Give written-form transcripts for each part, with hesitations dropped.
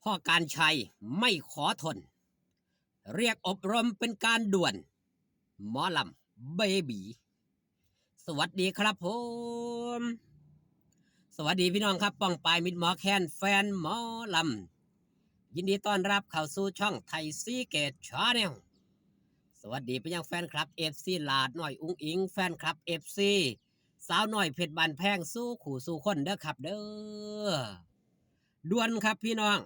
พ่อการชัยไม่ขอทนเรียกอบรมเป็นการด่วนหมอลำเบบีสวัสดีครับผมสวัสดีพี่น้องครับป้องปายมิดหมอแคนแฟนหมอลำยินดีต้อนรับเข้าสู่ช่องไทยซีเกตชาแนลสวัสดีไปยังแฟนคลับเอฟซีลาดหน่อยอุ้งอิงแฟนคลับเอฟซีสาวหน่อยเพชรบานแพงสู้ขู่สู้คนเด้อครับเด้อด่วนครับพี่น้อง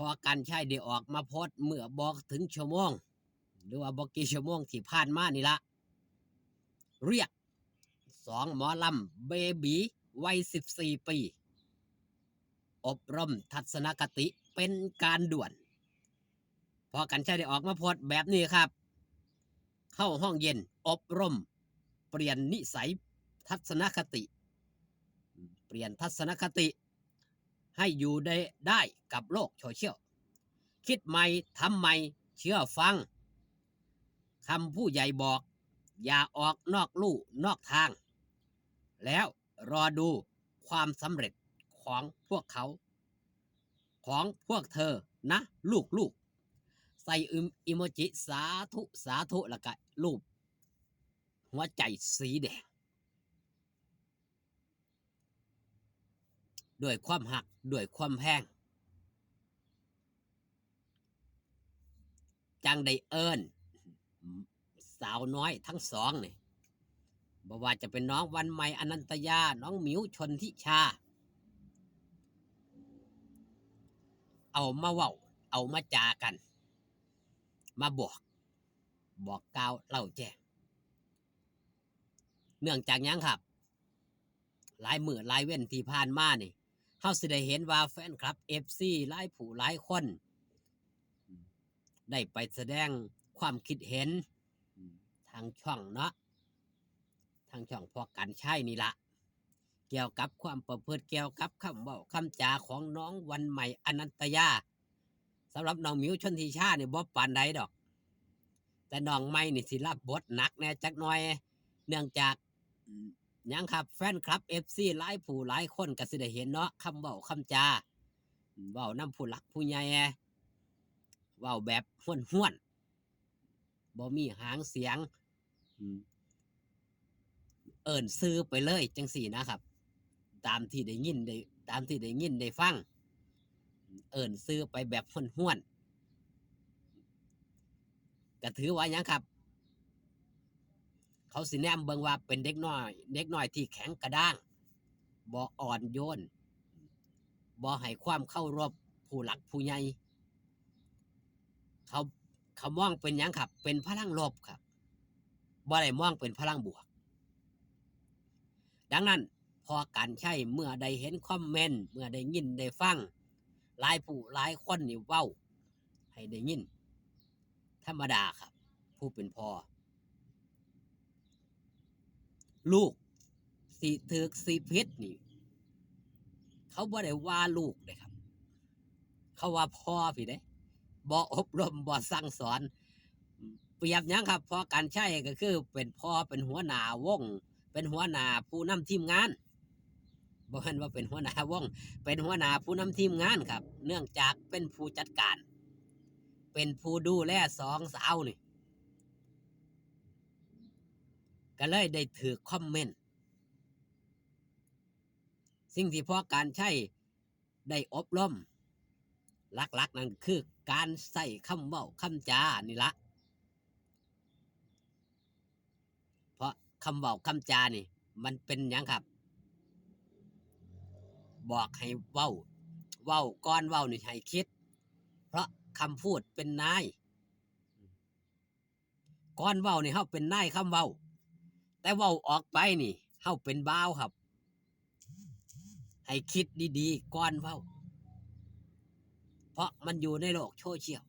พอกันใช่ได้ออกมาโพสเมื่อบอกถึงชั่วโมงหรือว่าบอกกี่ชั่วโมงที่ผ่านมานี่ละเรียก2หมอลำเบบีวัย14 ปีอบรมทัศนคติเป็นการด่วนพอกันใช่ได้ออกมาโพสแบบนี้ครับเข้าห้องเย็นอบรมเปลี่ยนนิสัยทัศนคติเปลี่ยนทัศนคติให้อยู่ได้กับโลกโซเชียลคิดใหม่ทำใหม่เชื่อฟังคำผู้ใหญ่บอกอย่าออกนอกลู่นอกทางแล้วรอดูความสำเร็จของพวกเขาของพวกเธอนะลูกใส่อิโมจิสาธุแล้วก็รูปหัวใจสีแดงด้วยความหักด้วยความแพงจังได้เอิญสาวน้อยทั้งสองนี่บ่ว่าจะเป็นน้องวันใหม่อนันตยาน้องหมิวชนทิชาเอามาเว้าเอามาจากันมาบอกกล่าวเล่าแจ้งเนื่องจากยังครับหลายมื้อหลายเว้นที่ผ่านมานี่เฮาสิได้เห็นว่าแฟนคลับ FC หลายผู้หลายคนได้ไปแสดงความคิดเห็นทางช่องเนาะทางช่องพอกันใช่นี่ละเกี่ยวกับความประพฤติเกี่ยวกับคำเว้าคำจาของน้องวันใหม่อนันตยาสำหรับน้องหมิวชนทิชาเนี่ยบ่ปานใดดอกแต่น้องใหม่นี่สิรับบทหนักแน่จักหน่อยเนื่องจากยังครับแฟนคลับ FC หลายผู้หลายคนก็สิได้เห็นเนาะคำเว้าคำจาเว้านำผู้หลักผู้ใหญ่เว้าแบบห้วนบ่มีหางเสียงเอิ้นซื้อไปเลยจังสี่นะครับตามที่ได้ยินได้ฟังเอิ้นซื้อไปแบบห้วนก็ถือว่ายังครับเขาสิแนมเบิ่งว่าเป็นเด็กน้อยที่แข็งกระด้างบ่อ่อนโยนบ่ให้ความเคารพผู้หลักผู้ใหญ่เขาเขามองเป็นยังครับเป็นพลังลบครับบ่ได้มองเป็นพลังบวกดังนั้นพอการใช้เมื่อได้เห็นคอมเมนต์เมื่อได้ยินได้ฟังหลายผู้หลายคนนี่เว้าให้ได้ยินธรรมดาครับผู้เป็นพ่อลูกสิถึกสิผิดนี่เขาบ่ได้ว่าลูกเลยครับเขาว่าพ่อพี่เด้บ่อบรมบ่สั่งสอนเปรียบยังครับพอการใช้ก็คือเป็นพ่อเป็นหัวหน้าวงเป็นหัวหน้าผู้นำทีมงานบ่แม่นว่าเป็นหัวหน้าวงเป็นหัวหน้าผู้นำทีมงานครับเนื่องจากเป็นผู้จัดการเป็นผู้ดูแลสองสาวนี่ก็เลยได้ถือคอมเมนต์สิ่งที่พอการใช้ได้อบรมหลักๆนั่นคือการใส่คำเว้าคำจานี่ละเพราะคำเว้าคำจานี่มันเป็นหยังครับบอกให้เว้าก่อนเว้านี่ให้คิดเพราะคำพูดเป็นนายก่อนเว้านี่เฮาเป็นนายคำเว้าแต่เว้าออกไปนี่เฮาเป็นบ่าวครับให้คิดดีๆก่อนเว้าเพราะมันอยู่ในโลกโซเชียล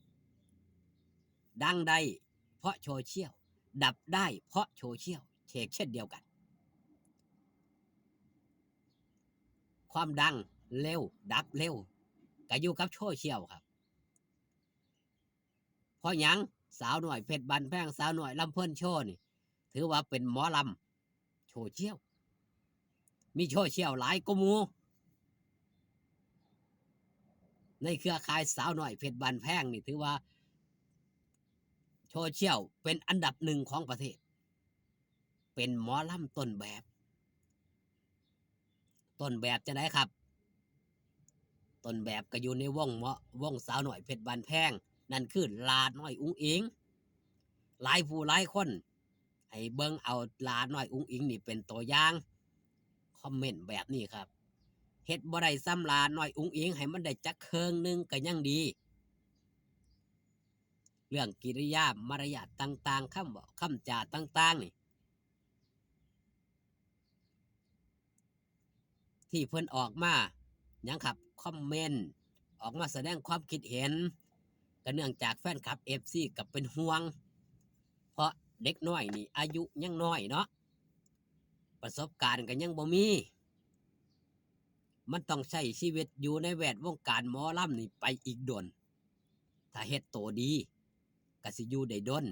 ดังได้เพราะโซเชียลดับได้เพราะโซเชียลเช่นเดียวกันความดังเร็วดับเร็วก็อยู่กับโซเชียลครับเพราะหยังสาวหน่อยเพชรบันแพงสาวหน่อยลำเพิ่นโชว์นี่ถือว่าเป็นหมอลำโซเชียลมีโซเชียลหลายกว่าหมู่ ในเครือข่ายสาวน้อยเพชรบ้านแพงนี่ถือว่าโซเชียลเป็นอันดับหนึ่งของประเทศเป็นหมอลำต้นแบบจะไหนครับต้นแบบก็อยู่ในวงสาวน้อยเพชรบ้านแพงนั่นคือลาน้อยอุ้งอิงหลายผู้หลายคนให้เบิ่งเอาลาน้อยอุ้งอิงนี่เป็นตัวอย่างคอมเมนต์แบบนี้ครับเฮ็ดบ่ได้ซ้ำลาน้อยอุ้งอิงให้มันได้จักเคิงนึงก็ยังดีเรื่องกิริยามารยาทต่างๆคำจาต่างๆนี่ที่เพิ่นออกมายังครับคอมเมนต์ออกมาแสดงความคิดเห็นก็เนื่องจากแฟนคลับ FC กับเป็นห่วงเพราะเด็กน้อยนี่อายุยังน้อยเนาะประสบการณ์ก็ยังบ่มีมันต้องใช้ชีวิตอยู่ในแวดวงการหมอลำนี่ไปอีกดนถ้าเฮ็ดโตดีก็สิอยู่ได้ดน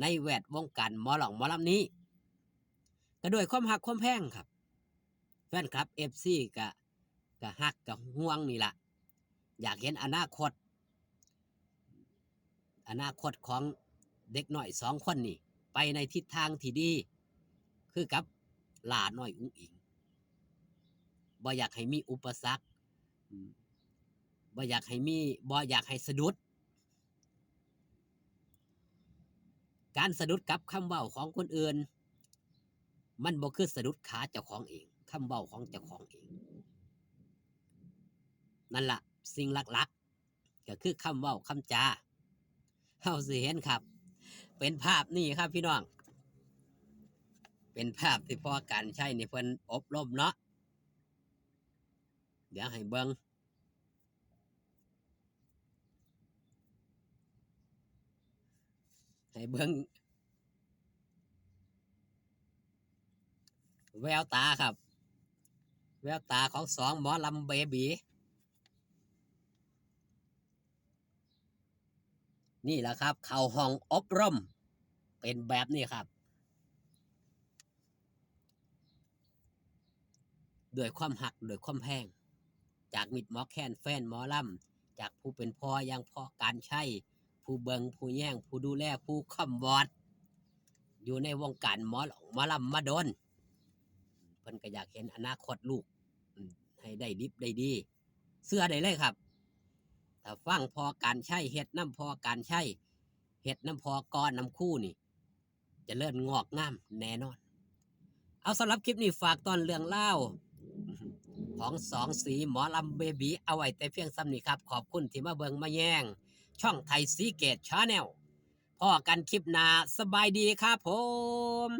ในแวดวงการหมอลำนี้ก็ด้วยความหักความแพงครับแฟนคลับ FC ก็ฮักก็ห่วงนี่ล่ะอยากเห็นอนาคตของเด็กน้อย2คนนี่ไปในทิศทางที่ดีคือกับหลาน้อยอุ้งอิงบ่อยากให้มีอุปสรรคบ่อยากให้สะดุดการสะดุดกับคำเว้าของคนอื่นมันบ่คือสะดุดขาเจ้าของเองคำเว้าของเจ้าของเองนั่นล่ะสิ่งหลักๆก็คือคำเว้าคำจาเฮาสิเห็นครับเป็นภาพนี่ครับพี่น้องเป็นภาพที่พ่อการใช้นี่เพิ่นอบรมเนาะเดี๋ยวให้เบิ่งแววตาครับแววตาของ2หมอลำเบบีนี่แหละครับเข้าห้องอบรมเป็นแบบนี้ครับด้วยความหักด้วยความแพงจากมิตรหมอแคนแฟนหมอลำจากผู้เป็นพ่อยังพ่อการใช้ผู้เบิงผู้แย่งผู้ดูแลผู้คอมวอดอยู่ในวงการหมอลำมาโดนเพิ่นก็อยากเห็นอนาคตลูกให้ได้ดิบได้ดีเสื้อได้เลยครับถ้าฟังพอการใช้เฮ็ดน้ำพอการใช้เฮ็ดน้ำพอกรน้ำคู่นี่จะเลื่อนงอกงามแน่นอนเอาสำหรับคลิปนี้ฝากตอนเรื่องเล่าของ2สีหมอลำเบบีเอาไว้แต่เพียงซ้ำนี้ครับขอบคุณที่มาเบิงมาแย่งช่องไทยสีเกตชาแนลพอกันคลิปหน้าสบายดีครับผม